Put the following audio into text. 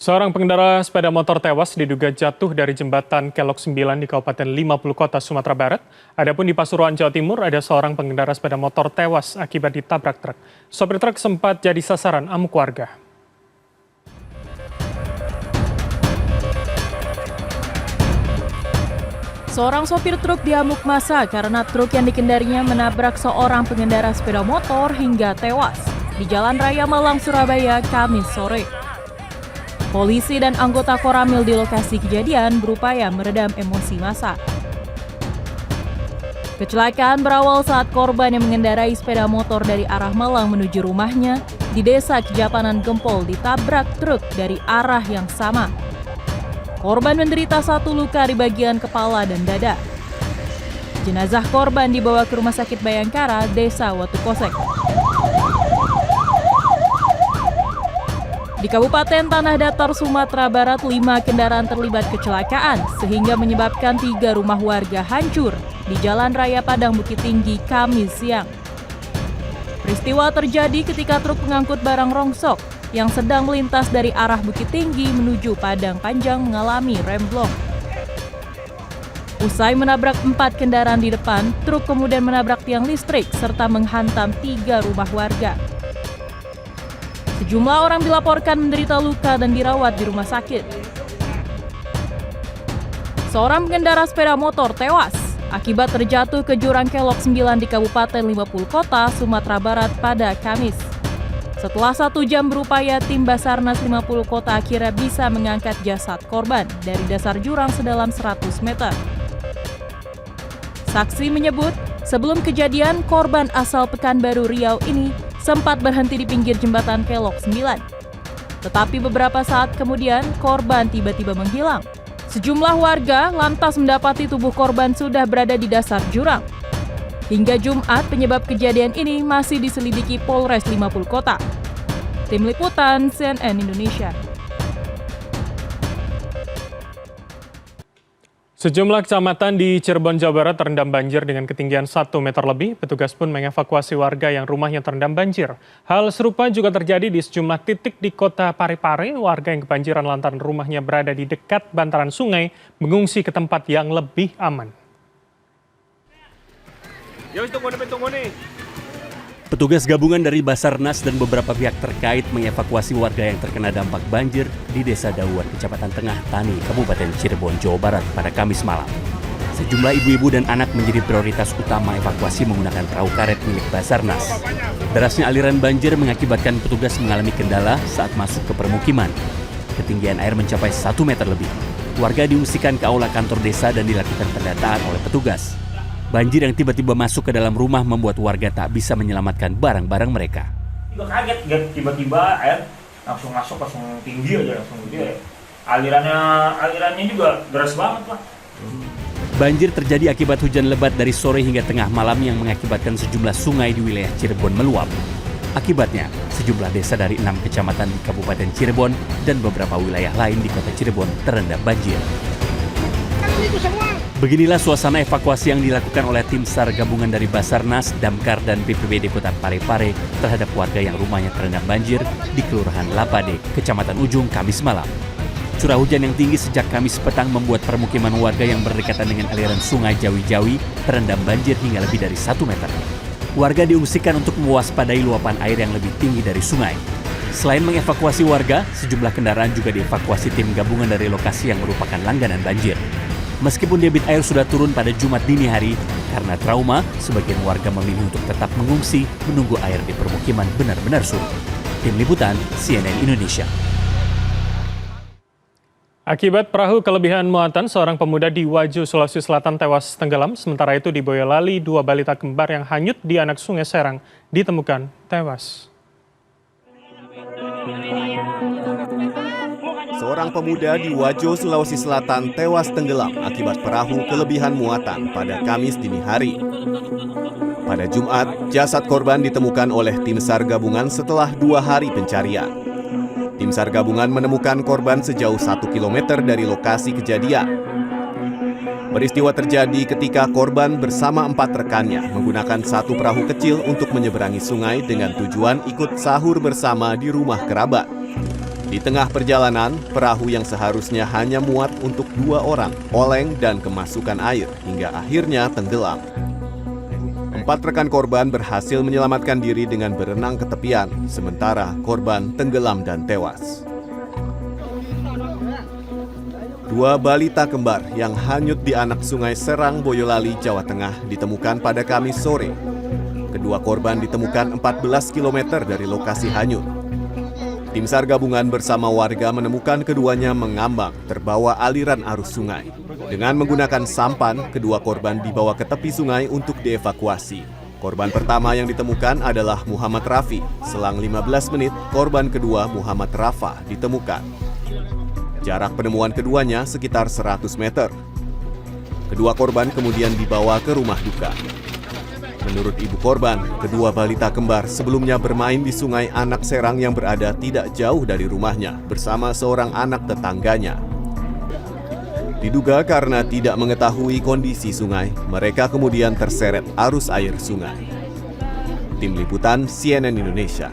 Seorang pengendara sepeda motor tewas diduga jatuh dari jembatan Kelok 9 di Kabupaten 50 Kota, Sumatera Barat. Adapun di Pasuruan, Jawa Timur, ada seorang pengendara sepeda motor tewas akibat ditabrak truk. Sopir truk sempat jadi sasaran amuk warga. Seorang sopir truk diamuk massa karena truk yang dikendarinya menabrak seorang pengendara sepeda motor hingga tewas di Jalan Raya Malang, Surabaya, Kamis sore. Polisi dan anggota Koramil di lokasi kejadian berupaya meredam emosi massa. Kecelakaan berawal saat korban yang mengendarai sepeda motor dari arah Malang menuju rumahnya di Desa Kejapanan Gempol ditabrak truk dari arah yang sama. Korban menderita satu luka di bagian kepala dan dada. Jenazah korban dibawa ke Rumah Sakit Bayangkara, Desa Watu Kosek. Di Kabupaten Tanah Datar, Sumatera Barat, 5 kendaraan terlibat kecelakaan sehingga menyebabkan 3 rumah warga hancur di Jalan Raya Padang Bukit Tinggi, Kamis siang. Peristiwa terjadi ketika truk pengangkut barang rongsok yang sedang melintas dari arah Bukit Tinggi menuju Padang Panjang mengalami remblong. Usai menabrak 4 kendaraan di depan, truk kemudian menabrak tiang listrik serta menghantam 3 rumah warga. Sejumlah orang dilaporkan menderita luka dan dirawat di rumah sakit. Seorang pengendara sepeda motor tewas akibat terjatuh ke jurang Kelok 9 di Kabupaten 50 Kota, Sumatera Barat pada Kamis. Setelah 1 jam berupaya, tim Basarnas 50 Kota akhirnya bisa mengangkat jasad korban dari dasar jurang sedalam 100 meter. Saksi menyebut, sebelum kejadian, korban asal Pekanbaru Riau ini sempat berhenti di pinggir jembatan Kelok 9. Tetapi beberapa saat kemudian, korban tiba-tiba menghilang. Sejumlah warga lantas mendapati tubuh korban sudah berada di dasar jurang. Hingga Jumat, penyebab kejadian ini masih diselidiki Polres 50 Kota. Tim Liputan CNN Indonesia. Sejumlah kecamatan di Cirebon, Jawa Barat terendam banjir dengan ketinggian 1 meter lebih. Petugas pun mengevakuasi warga yang rumahnya terendam banjir. Hal serupa juga terjadi di sejumlah titik di kota Parepare. Warga yang kebanjiran lantaran rumahnya berada di dekat bantaran sungai mengungsi ke tempat yang lebih aman. Petugas gabungan dari Basarnas dan beberapa pihak terkait mengevakuasi warga yang terkena dampak banjir di Desa Dauan, Kecamatan Tengah Tani, Kabupaten Cirebon, Jawa Barat pada Kamis malam. Sejumlah ibu-ibu dan anak menjadi prioritas utama evakuasi menggunakan perahu karet milik Basarnas. Derasnya aliran banjir mengakibatkan petugas mengalami kendala saat masuk ke permukiman. Ketinggian air mencapai 1 meter lebih. Warga diungsikan ke aula kantor desa dan dilakukan pendataan oleh petugas. Banjir yang tiba-tiba masuk ke dalam rumah membuat warga tak bisa menyelamatkan barang-barang mereka. Kaget, tiba-tiba air langsung masuk, langsung tinggi aja, langsung gede. Alirannya juga deras banget, Pak. Banjir terjadi akibat hujan lebat dari sore hingga tengah malam yang mengakibatkan sejumlah sungai di wilayah Cirebon meluap. Akibatnya, sejumlah desa dari 6 kecamatan di Kabupaten Cirebon dan beberapa wilayah lain di kota Cirebon terendam banjir. Beginilah suasana evakuasi yang dilakukan oleh tim SAR gabungan dari Basarnas, Damkar, dan BPBD Kota Parepare terhadap warga yang rumahnya terendam banjir di Kelurahan Lapade, Kecamatan Ujung, Kamis malam. Curah hujan yang tinggi sejak Kamis petang membuat permukiman warga yang berdekatan dengan aliran sungai Jawi-Jawi terendam banjir hingga lebih dari 1 meter. Warga diungsikan untuk mewaspadai luapan air yang lebih tinggi dari sungai. Selain mengevakuasi warga, sejumlah kendaraan juga dievakuasi tim gabungan dari lokasi yang merupakan langganan banjir. Meskipun debit air sudah turun pada Jumat dini hari, karena trauma, sebagian warga memilih untuk tetap mengungsi menunggu air di permukiman benar-benar surut. Tim Liputan, CNN Indonesia. Akibat perahu kelebihan muatan, seorang pemuda di Wajo, Sulawesi Selatan tewas tenggelam. Sementara itu di Boyolali, 2 balita kembar yang hanyut di anak Sungai Serang ditemukan tewas. Seorang pemuda di Wajo, Sulawesi Selatan tewas tenggelam akibat perahu kelebihan muatan pada Kamis dini hari. Pada Jumat, jasad korban ditemukan oleh tim SAR gabungan setelah 2 hari pencarian. Tim SAR gabungan menemukan korban sejauh 1 km dari lokasi kejadian. Peristiwa terjadi ketika korban bersama 4 rekannya menggunakan satu perahu kecil untuk menyeberangi sungai dengan tujuan ikut sahur bersama di rumah kerabat. Di tengah perjalanan, perahu yang seharusnya hanya muat untuk 2 orang oleng dan kemasukan air hingga akhirnya tenggelam. 4 rekan korban berhasil menyelamatkan diri dengan berenang ke tepian, sementara korban tenggelam dan tewas. 2 balita kembar yang hanyut di anak Sungai Serang, Boyolali, Jawa Tengah ditemukan pada Kamis sore. Kedua korban ditemukan 14 km dari lokasi hanyut. Tim SAR gabungan bersama warga menemukan keduanya mengambang terbawa aliran arus sungai. Dengan menggunakan sampan, kedua korban dibawa ke tepi sungai untuk dievakuasi. Korban pertama yang ditemukan adalah Muhammad Rafi. Selang 15 menit, korban kedua Muhammad Rafa ditemukan. Jarak penemuan keduanya sekitar 100 meter. Kedua korban kemudian dibawa ke rumah duka. Menurut ibu korban, kedua balita kembar sebelumnya bermain di Sungai Anak Serang yang berada tidak jauh dari rumahnya bersama seorang anak tetangganya. Diduga karena tidak mengetahui kondisi sungai, mereka kemudian terseret arus air sungai. Tim Liputan CNN Indonesia.